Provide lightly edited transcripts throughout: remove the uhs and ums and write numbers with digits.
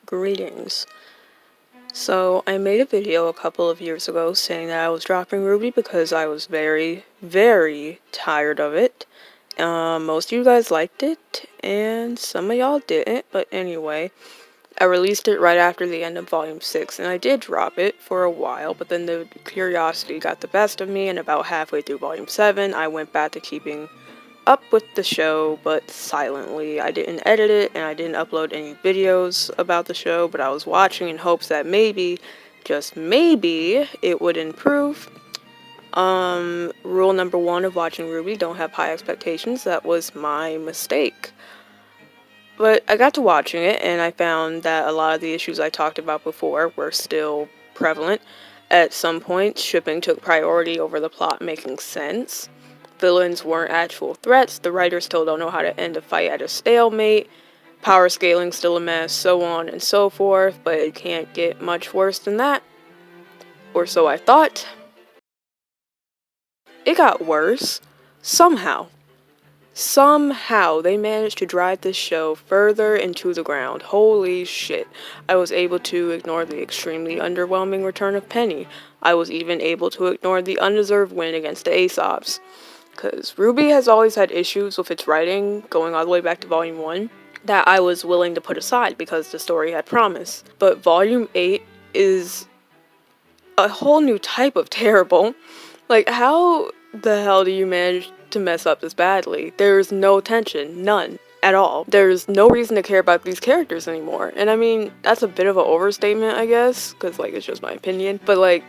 Greetings. So I made a video a couple of years ago saying that I was dropping RWBY because I was very, very tired of it. Most of you guys liked it, and some of y'all didn't, but anyway, I released it right after the end of Volume 6, and I did drop it for a while, but then the curiosity got the best of me, and about halfway through Volume 7, I went back to keeping up with the show, but silently. I didn't edit it, and I didn't upload any videos about the show, but I was watching in hopes that maybe, just maybe, it would improve. Rule number 1 of watching RWBY, don't have high expectations. That was my mistake. But I got to watching it, and I found that a lot of the issues I talked about before were still prevalent. At some point, shipping took priority over the plot making sense. Villains weren't actual threats, the writers still don't know how to end a fight at a stalemate, power scaling still a mess, so on and so forth, but it can't get much worse than that. Or so I thought. It got worse. Somehow they managed to drive this show further into the ground. Holy shit. I was able to ignore the extremely underwhelming return of Penny. I was even able to ignore the undeserved win against the Aesops. Because RWBY has always had issues with its writing, going all the way back to Volume 1, that I was willing to put aside because the story had promise. But Volume 8 is a whole new type of terrible. Like, how the hell do you manage to mess up this badly? There's no tension, none at all. There's no reason to care about these characters anymore. And I mean, that's a bit of an overstatement, I guess, because, like, it's just my opinion. But, like,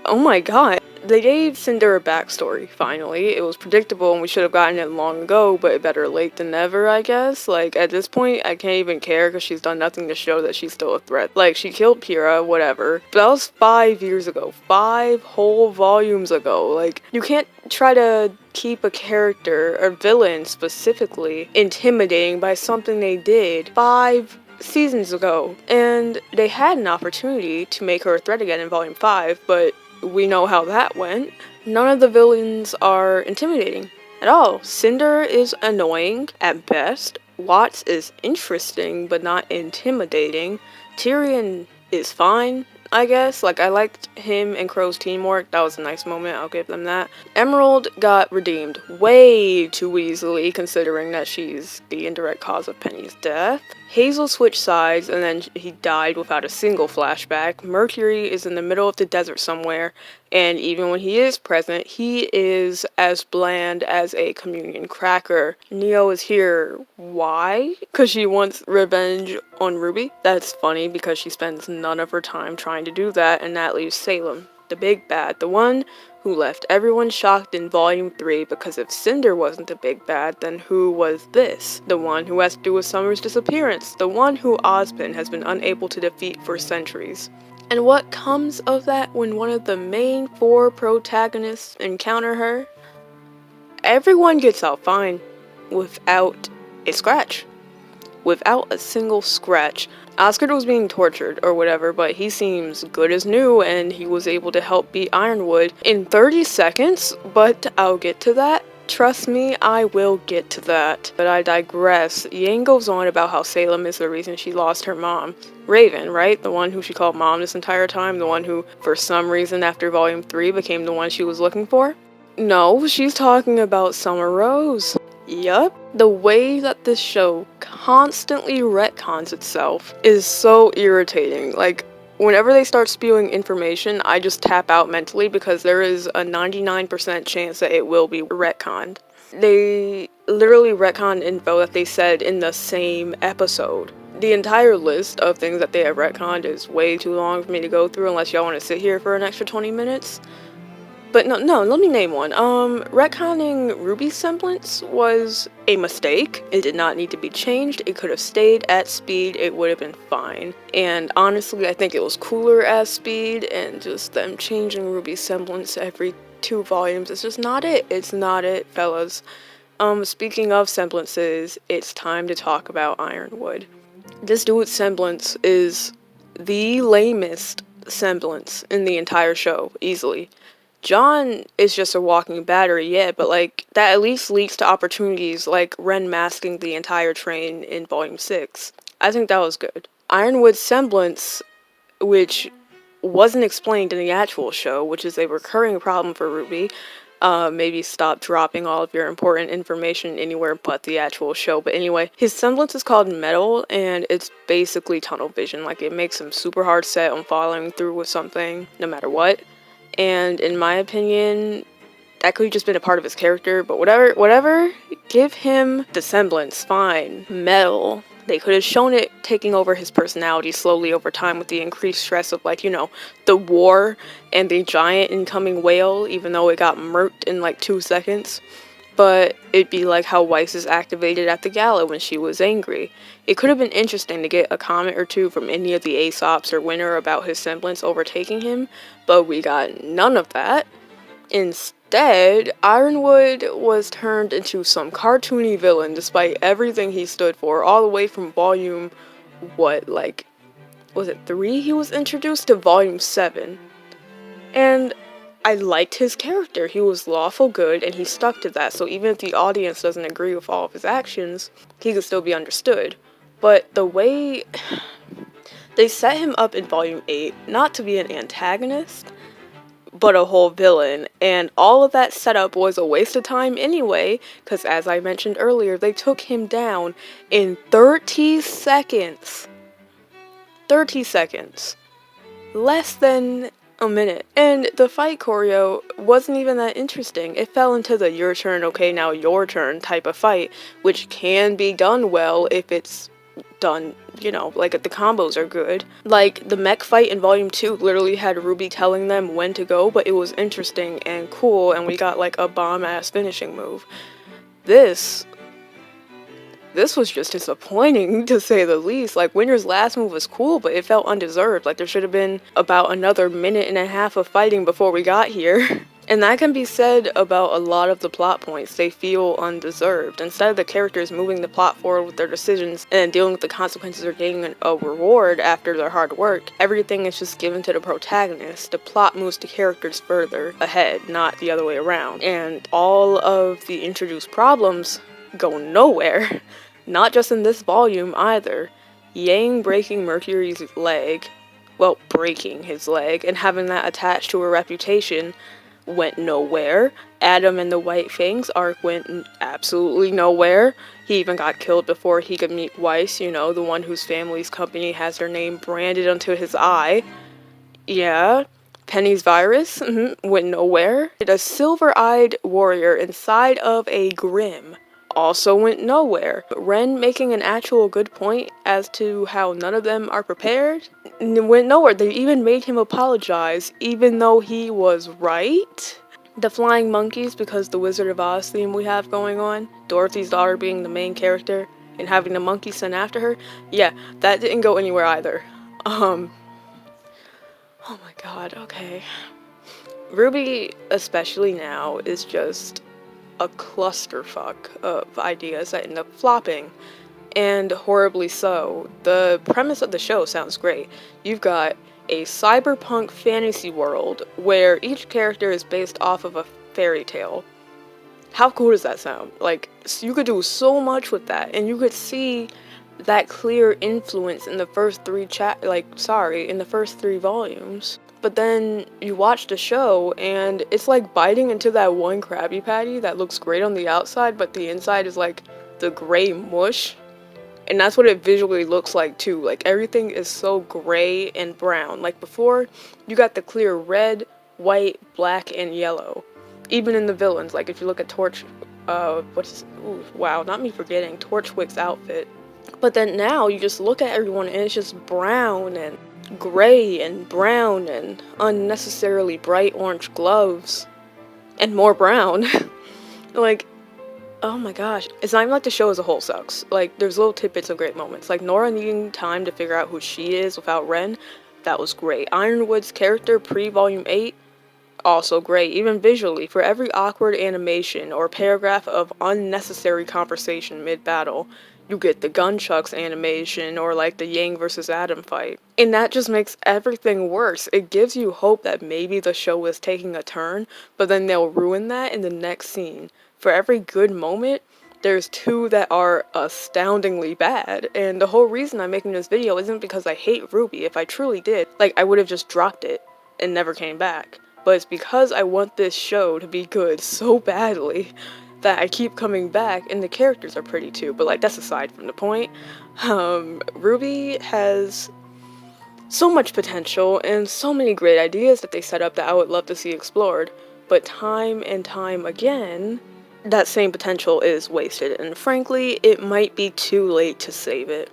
oh my god. They gave Cinder a backstory, finally. It was predictable and we should have gotten it long ago, but better late than never, I guess. Like, at this point, I can't even care because she's done nothing to show that she's still a threat. Like, she killed Pyrrha, whatever. But that was 5 years ago. 5 whole volumes ago. Like, you can't try to keep a character, or villain specifically, intimidating by something they did 5 seasons ago. And they had an opportunity to make her a threat again in Volume 5, but we know how that went. None of the villains are intimidating at all. Cinder is annoying at best. Watts is interesting but not intimidating. Tyrion is fine, I guess. Like, I liked him and Crow's teamwork. That was a nice moment, I'll give them that. Emerald got redeemed way too easily, considering that she's the indirect cause of Penny's death. Hazel switched sides, and then he died without a single flashback. Mercury is in the middle of the desert somewhere, and even when he is present, he is as bland as a communion cracker. Neo is here. Why? Because she wants revenge on RWBY? That's funny, because she spends none of her time trying to do that, and that leaves Salem, the big bad, the one who left everyone shocked in Volume 3, because if Cinder wasn't the big bad, then who was this? The one who has to do with Summer's disappearance, the one who Ozpin has been unable to defeat for centuries. And what comes of that when one of the main 4 protagonists encounter her? Everyone gets out fine, without a scratch. Without a single scratch. Oscar was being tortured or whatever, but he seems good as new and he was able to help beat Ironwood in 30 seconds, but I'll get to that. Trust me, I will get to that. But I digress. Yang goes on about how Salem is the reason she lost her mom. Raven, right? The one who she called mom this entire time? The one who, for some reason after Volume 3, became the one she was looking for? No, she's talking about Summer Rose. Yup. The way that this show constantly retcons itself is so irritating. Like, whenever they start spewing information, I just tap out mentally because there is a 99% chance that it will be retconned. They literally retconned info that they said in the same episode. The entire list of things that they have retconned is way too long for me to go through unless y'all want to sit here for an extra 20 minutes. But no, let me name one. Retconning RWBY's semblance was a mistake. It did not need to be changed. It could have stayed at Speed. It would have been fine. And honestly, I think it was cooler as Speed, and just them changing RWBY's semblance every 2 volumes is just not it. It's not it, fellas. Speaking of semblances, it's time to talk about Ironwood. This dude's semblance is the lamest semblance in the entire show, easily. John is just a walking battery, yeah, but, like, that at least leads to opportunities like Ren masking the entire train in Volume 6. I think that was good. Ironwood's semblance, which wasn't explained in the actual show, which is a recurring problem for RWBY. Maybe stop dropping all of your important information anywhere but the actual show. But anyway, his semblance is called metal, and it's basically tunnel vision. Like, it makes him super hard set on following through with something, no matter what. And in my opinion, that could have just been a part of his character, but whatever, give him the semblance, fine. Metal. They could have shown it taking over his personality slowly over time with the increased stress of, like, the war and the giant incoming whale, even though it got murked in like 2 seconds. But it'd be like how Weiss is activated at the gala when she was angry. It could have been interesting to get a comment or two from any of the Aesops or Winter about his semblance overtaking him, but we got none of that. Instead, Ironwood was turned into some cartoony villain despite everything he stood for, all the way from volume, was it 3 he was introduced to volume 7. And I liked his character. He was lawful good, and he stuck to that, so even if the audience doesn't agree with all of his actions, he could still be understood. But the way they set him up in volume 8, not to be an antagonist, but a whole villain, and all of that setup was a waste of time anyway, because as I mentioned earlier, they took him down in 30 seconds. 30 seconds. Less than a minute. And the fight choreo wasn't even that interesting. It fell into the your turn, okay, now your turn type of fight, which can be done well if it's done, like if the combos are good. Like, the mech fight in volume 2 literally had RWBY telling them when to go, but it was interesting and cool, and we got like a bomb-ass finishing move. This was just disappointing, to say the least. Like, Winter's last move was cool, but it felt undeserved. Like, there should have been about another minute and a half of fighting before we got here. And that can be said about a lot of the plot points. They feel undeserved. Instead of the characters moving the plot forward with their decisions and dealing with the consequences or getting a reward after their hard work, everything is just given to the protagonist. The plot moves the characters further ahead, not the other way around. And all of the introduced problems go nowhere. Not just in this volume either. Yang breaking Mercury's leg, breaking his leg, and having that attached to her reputation went nowhere. Adam and the White Fangs arc went absolutely nowhere. He even got killed before he could meet Weiss, the one whose family's company has their name branded onto his eye. Yeah. Penny's virus went nowhere. A silver-eyed warrior inside of a Grimm also went nowhere. Ren making an actual good point as to how none of them are prepared went nowhere. They even made him apologize, even though he was right. The flying monkeys, because the Wizard of Oz theme we have going on, Dorothy's daughter being the main character and having the monkey sent after her, yeah, that didn't go anywhere either. Oh my god, okay. RWBY, especially now, is just a clusterfuck of ideas that end up flopping, and horribly so. The premise of the show sounds great. You've got a cyberpunk fantasy world where each character is based off of a fairy tale. How cool does that sound? Like, you could do so much with that, and you could see that clear influence in the first 3 in the first 3 volumes. But then you watch the show, and it's like biting into that one Krabby Patty that looks great on the outside, but the inside is like the gray mush. And that's what it visually looks like too. Like, everything is so gray and brown. Like, before, you got the clear red, white, black, and yellow. Even in the villains, like if you look at Torchwick's outfit. But then now you just look at everyone and it's just brown and gray and brown and unnecessarily bright orange gloves and more brown. Like, oh my gosh. It's not even like the show as a whole sucks. Like, there's little tidbits of great moments. Like, Nora needing time to figure out who she is without Ren, that was great. Ironwood's character pre-volume 8, also great, even visually. For every awkward animation or paragraph of unnecessary conversation mid-battle, you get the gunchucks animation or like the Yang versus Adam fight. And that just makes everything worse. It gives you hope that maybe the show is taking a turn, but then they'll ruin that in the next scene. For every good moment, there's 2 that are astoundingly bad, and the whole reason I'm making this video isn't because I hate RWBY. If I truly did, like, I would have just dropped it and never came back. But it's because I want this show to be good so badly that I keep coming back, and the characters are pretty too, but like, that's aside from the point. RWBY has so much potential and so many great ideas that they set up that I would love to see explored, but time and time again, that same potential is wasted, and frankly, it might be too late to save it.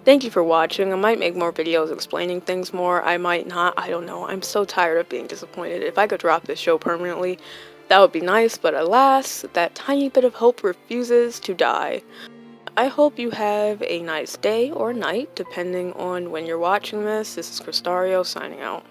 Thank you for watching. I might make more videos explaining things more, I might not, I don't know. I'm so tired of being disappointed. If I could drop this show permanently, that would be nice, but alas, that tiny bit of hope refuses to die. I hope you have a nice day or night, depending on when you're watching this. This is Cristario signing out.